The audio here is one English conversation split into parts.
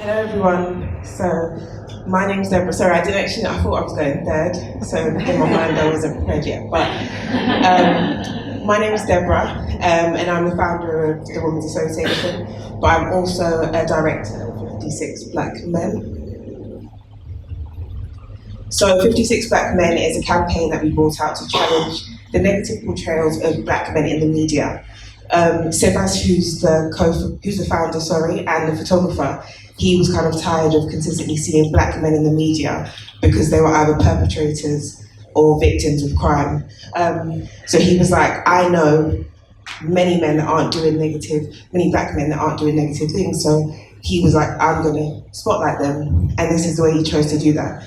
Hello everyone. So my name's Deborah. Sorry, I thought I was going third, so in my mind I wasn't prepared yet. But my name is Deborah, and I'm the founder of the Women's Association, but I'm also a director of 56 Black Men. So 56 Black Men is a campaign that we brought out to challenge the negative portrayals of Black men in the media. Sebas, who's the founder, and the photographer, he was kind of tired of consistently seeing Black men in the media because they were either perpetrators or victims of crime. So he was like, I know many men that aren't doing many Black men that aren't doing negative things. So he was like, I'm gonna spotlight them, and this is the way he chose to do that.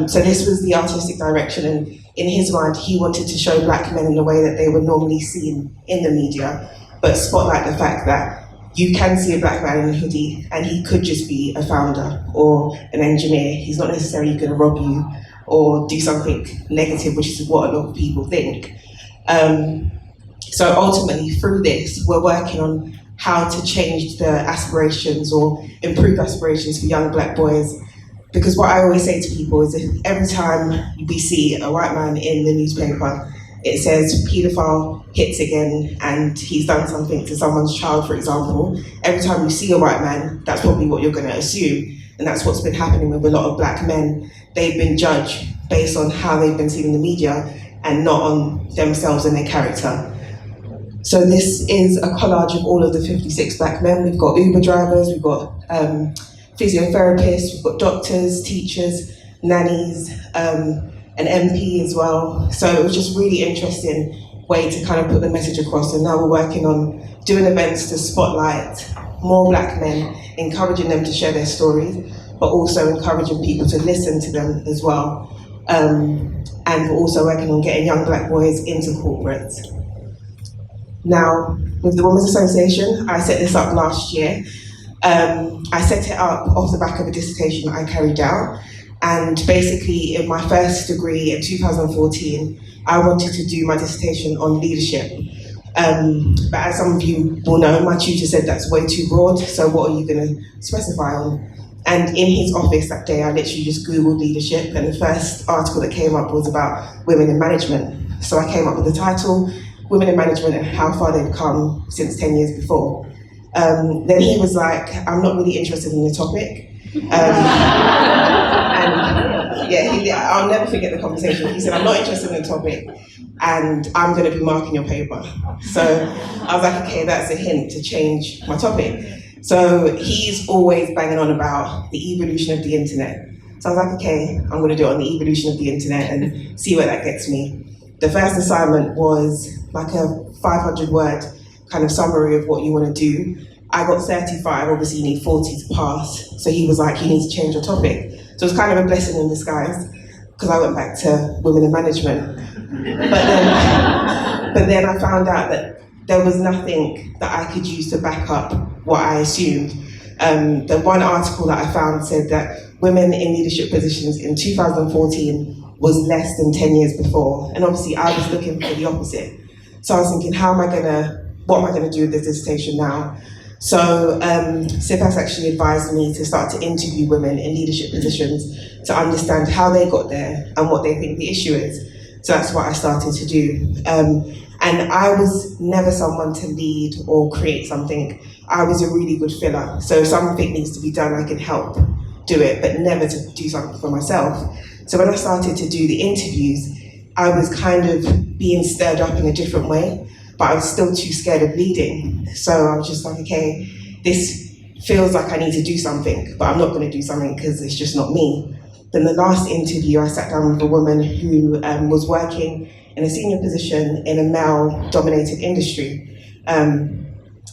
So this was the artistic direction, and in his mind, he wanted to show Black men in the way that they were normally seen in the media, but spotlight the fact that you can see a Black man in a hoodie and he could just be a founder or an engineer. He's not necessarily going to rob you or do something negative, which is what a lot of people think. So ultimately, through this, we're working on how to change the aspirations or improve aspirations for young Black boys. Because what I always say to people is that every time we see a white man in the newspaper, it says paedophile hits again and he's done something to someone's child, for example. Every time you see a white man, that's probably what you're going to assume. And that's what's been happening with a lot of Black men. They've been judged based on how they've been seen in the media and not on themselves and their character. So this is a collage of all of the 56 Black men. We've got Uber drivers, we've got physiotherapists, we've got doctors, teachers, nannies, an MP as well. So it was just really interesting way to kind of put the message across. And now we're working on doing events to spotlight more Black men, encouraging them to share their stories, but also encouraging people to listen to them as well. And we're also working on getting young Black boys into corporates. Now, with the Women's Association, I set this up last year. I set it up off the back of a dissertation that I carried out. And basically, in my first degree in 2014, I wanted to do my dissertation on leadership. But as some of you will know, my tutor said that's way too broad, so what are you going to specify on? And in his office that day, I literally just Googled leadership, and the first article that came up was about women in management. So I came up with the title, Women in Management and How Far They've Come Since 10 Years Before. Then he was like, I'm not really interested in the topic. I'll never forget the conversation. He said, I'm not interested in the topic and I'm going to be marking your paper. So I was like, okay, that's a hint to change my topic. So he's always banging on about the evolution of the internet. So I was like, okay, I'm going to do it on the evolution of the internet and see where that gets me. The first assignment was like a 500-word kind of summary of what you want to do. I got 35, obviously you need 40 to pass. So he was like, you need to change your topic. So it was kind of a blessing in disguise, because I went back to women in management. But then I found out that there was nothing that I could use to back up what I assumed. The one article that I found said that women in leadership positions in 2014 was less than 10 years before. And obviously I was looking for the opposite. So I was thinking, what am I gonna do with this dissertation now? So Sebas actually advised me to start to interview women in leadership positions to understand how they got there and what they think the issue is. So that's what I started to do. And I was never someone to lead or create something. I was a really good filler. So if something needs to be done, I can help do it, but never to do something for myself. So when I started to do the interviews, I was kind of being stirred up in a different way, but I was still too scared of leading. So I was just like, okay, this feels like I need to do something, but I'm not going to do something because it's just not me. Then the last interview, I sat down with a woman who was working in a senior position in a male-dominated industry. And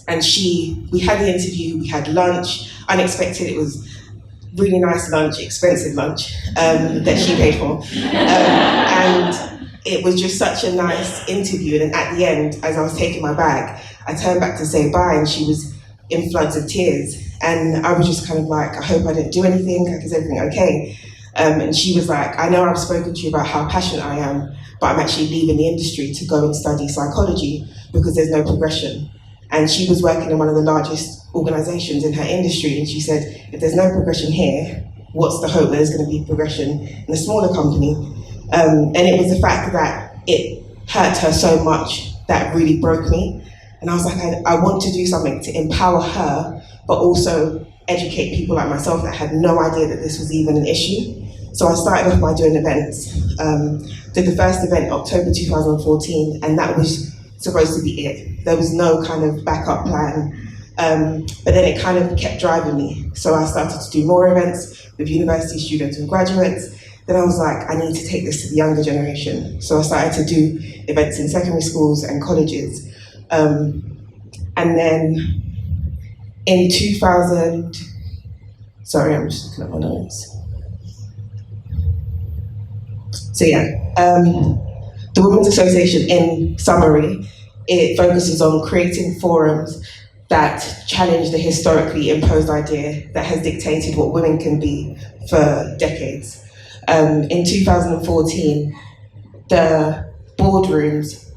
we had the interview, we had lunch, unexpected, it was really nice lunch, expensive lunch that she paid for. And it was just such a nice interview. And then at the end, as I was taking my bag, I turned back to say bye and she was in floods of tears. And I was just kind of like, I hope I didn't do anything, like, is everything okay? And she was like, I know I've spoken to you about how passionate I am, but I'm actually leaving the industry to go and study psychology because there's no progression. And she was working in one of the largest organizations in her industry, and she said, if there's no progression here, what's the hope that there's going to be progression in a smaller company? And it was the fact that it hurt her so much that really broke me. And I was like, I want to do something to empower her, but also educate people like myself that had no idea that this was even an issue. So I started off by doing events. Did the first event October 2014, and that was supposed to be it. There was no kind of backup plan. But then it kind of kept driving me. So I started to do more events with university students and graduates. Then I was like, I need to take this to the younger generation. So I started to do events in secondary schools and colleges. And then in 2000, sorry, I'm just looking at my notes. So yeah, the Women's Association, in summary, it focuses on creating forums that challenge the historically imposed idea that has dictated what women can be for decades. In 2014, the boardrooms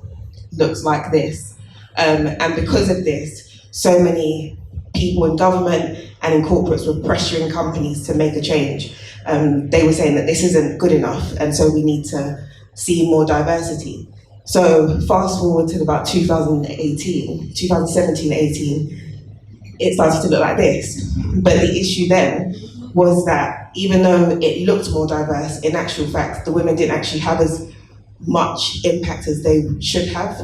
looked like this. And because of this, so many people in government and in corporates were pressuring companies to make a change. They were saying that this isn't good enough, and so we need to see more diversity. So fast forward to about 2017, 18, it started to look like this. But the issue then was that even though it looked more diverse, in actual fact, the women didn't actually have as much impact as they should have.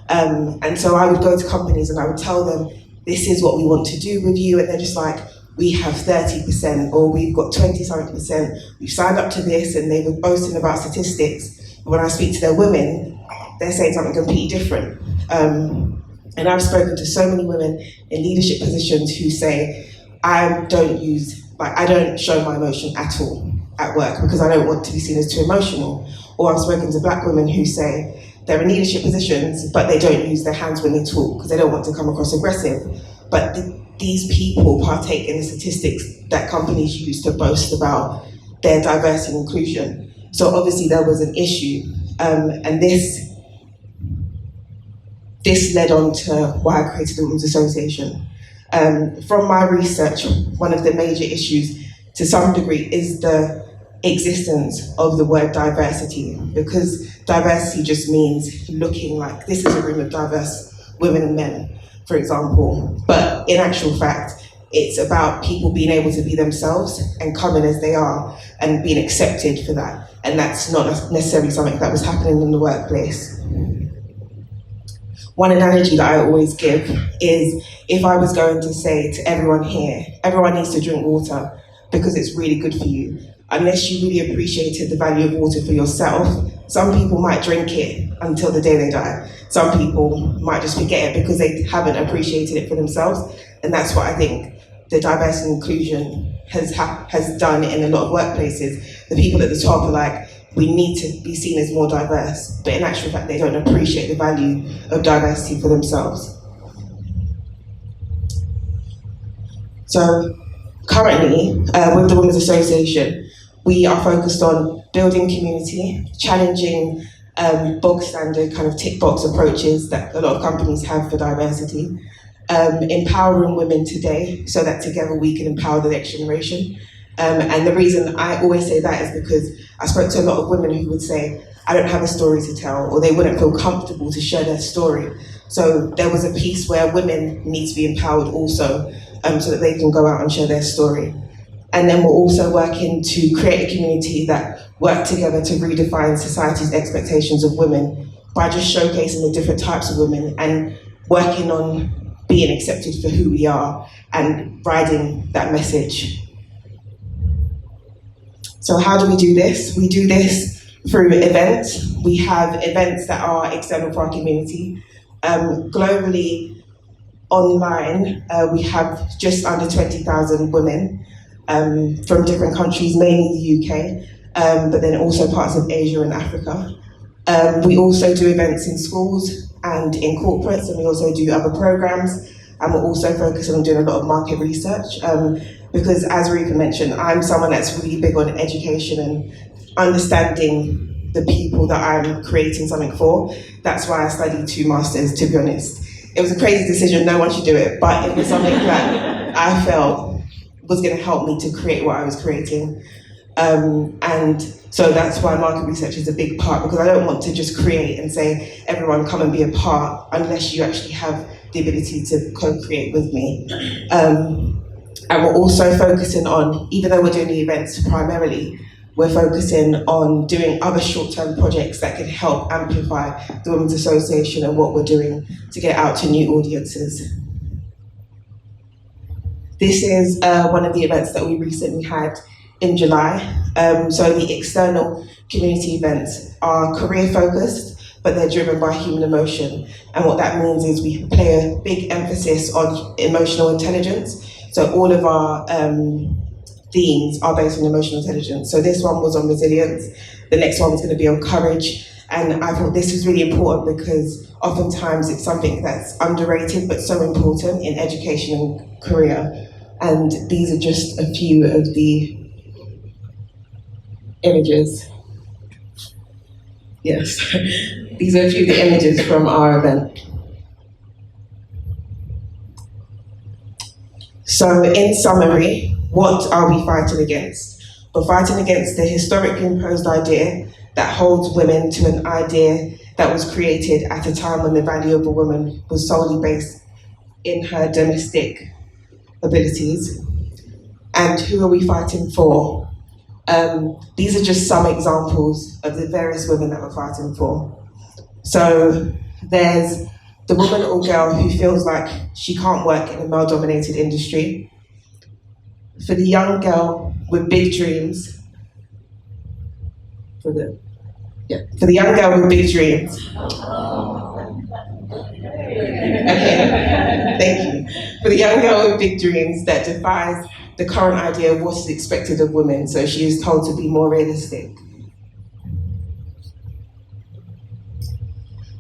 And so I would go to companies and I would tell them, this is what we want to do with you, and they're just like, we have 30%, or we've got 20-something%, we've signed up to this, and they were boasting about statistics. But when I speak to their women, they're saying something completely different. And I've spoken to so many women in leadership positions who say, I don't show my emotion at all at work because I don't want to be seen as too emotional. Or I've spoken to black women who say they're in leadership positions, but they don't use their hands when they talk because they don't want to come across aggressive. But these people partake in the statistics that companies use to boast about their diversity and inclusion. So obviously there was an issue, and this led on to why I created the Women's Association. From my research, one of the major issues to some degree is the existence of the word diversity, because diversity just means looking like this is a room of diverse women and men, for example. But in actual fact, it's about people being able to be themselves and coming as they are and being accepted for that. And that's not necessarily something that was happening in the workplace. One analogy that I always give is if I was going to say to everyone here, everyone needs to drink water because it's really good for you. Unless you really appreciated the value of water for yourself, some people might drink it until the day they die. Some people might just forget it because they haven't appreciated it for themselves. And that's what I think the diversity and inclusion has done in a lot of workplaces. The people at the top are like, we need to be seen as more diverse, but in actual fact, they don't appreciate the value of diversity for themselves. So currently, with the Women's Association, we are focused on building community, challenging bog standard kind of tick box approaches that a lot of companies have for diversity, empowering women today so that together we can empower the next generation. And the reason I always say that is because I spoke to a lot of women who would say, I don't have a story to tell, or they wouldn't feel comfortable to share their story. So there was a piece where women need to be empowered also, so that they can go out and share their story. And then we're also working to create a community that work together to redefine society's expectations of women by just showcasing the different types of women and working on being accepted for who we are and riding that message. So how do we do this? We do this through events. We have events that are external for our community. Globally, online, we have just under 20,000 women from different countries, mainly the UK, but then also parts of Asia and Africa. We also do events in schools and in corporates, and we also do other programs, and we're also focusing on doing a lot of market research, because as Rika mentioned, I'm someone that's really big on education and understanding the people that I'm creating something for. That's why I studied 2 masters, to be honest. It was a crazy decision, no one should do it, but it was something that I felt was going to help me to create what I was creating. And so that's why market research is a big part, because I don't want to just create and say, everyone come and be a part, unless you actually have the ability to co-create with me. And we're also focusing on, even though we're doing the events primarily, we're focusing on doing other short-term projects that can help amplify the Women's Association and what we're doing to get out to new audiences. This is one of the events that we recently had in July. So the external community events are career-focused, but they're driven by human emotion. And what that means is we play a big emphasis on emotional intelligence. So all of our themes are based on emotional intelligence. So this one was on resilience, the next one was going to be on courage, and I thought this was really important because oftentimes it's something that's underrated but so important in education and career. And these are just a few of the images. Yes, these are a few of the images from our event. So in summary, what are we fighting against? We're fighting against the historically imposed idea that holds women to an idea that was created at a time when the value of a woman was solely based in her domestic abilities. And who are we fighting for? These are just some examples of the various women that we're fighting for. So there's the woman or girl who feels like she can't work in a male-dominated industry. For the young girl with big dreams, for the young girl with big dreams. Okay, thank you. For the young girl with big dreams that defies the current idea of what is expected of women, so she is told to be more realistic.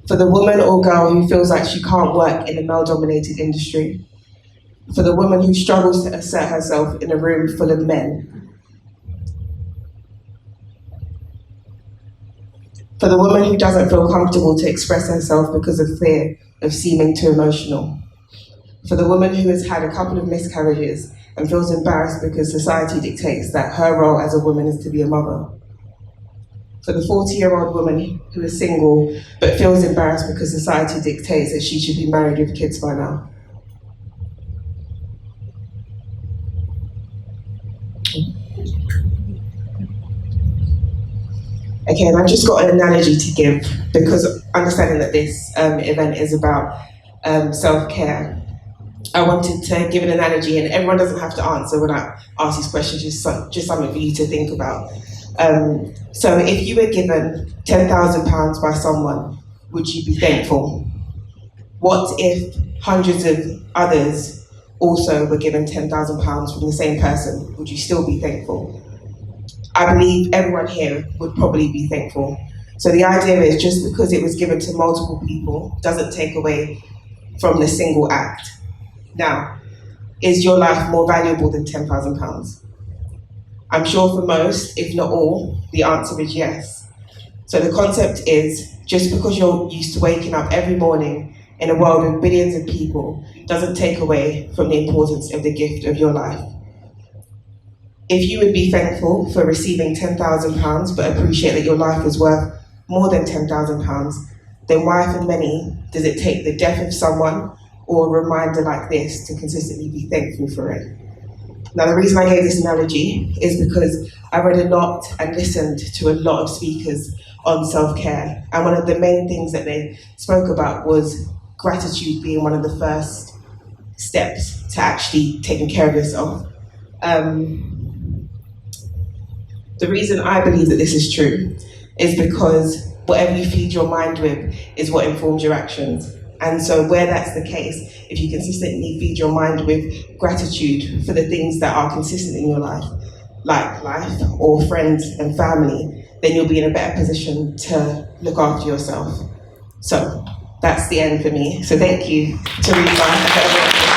For the woman or girl who feels like she can't work in a male-dominated industry. For the woman who struggles to assert herself in a room full of men. For the woman who doesn't feel comfortable to express herself because of fear of seeming too emotional. For the woman who has had a couple of miscarriages and feels embarrassed because society dictates that her role as a woman is to be a mother. For the 40-year-old woman who is single but feels embarrassed because society dictates that she should be married with kids by now. Okay, and I've just got an analogy to give, because understanding that this event is about self-care, I wanted to give an analogy, and everyone doesn't have to answer when I ask these questions, just something for you to think about. So if you were given £10,000 by someone, would you be thankful? What if hundreds of others also were given £10,000 from the same person? Would you still be thankful? I believe everyone here would probably be thankful. So the idea is, just because it was given to multiple people doesn't take away from the single act. Now, is your life more valuable than £10,000? I'm sure for most, if not all, the answer is yes. So the concept is, just because you're used to waking up every morning in a world with billions of people doesn't take away from the importance of the gift of your life. If you would be thankful for receiving £10,000 but appreciate that your life is worth more than £10,000, then why for many does it take the death of someone or a reminder like this to consistently be thankful for it? Now, the reason I gave this analogy is because I read a lot and listened to a lot of speakers on self-care, and one of the main things that they spoke about was gratitude being one of the first steps to actually taking care of yourself. The reason I believe that this is true is because whatever you feed your mind with is what informs your actions. And so where that's the case, if you consistently feed your mind with gratitude for the things that are consistent in your life, like life or friends and family, then you'll be in a better position to look after yourself. So that's the end for me. So thank you, Teresa.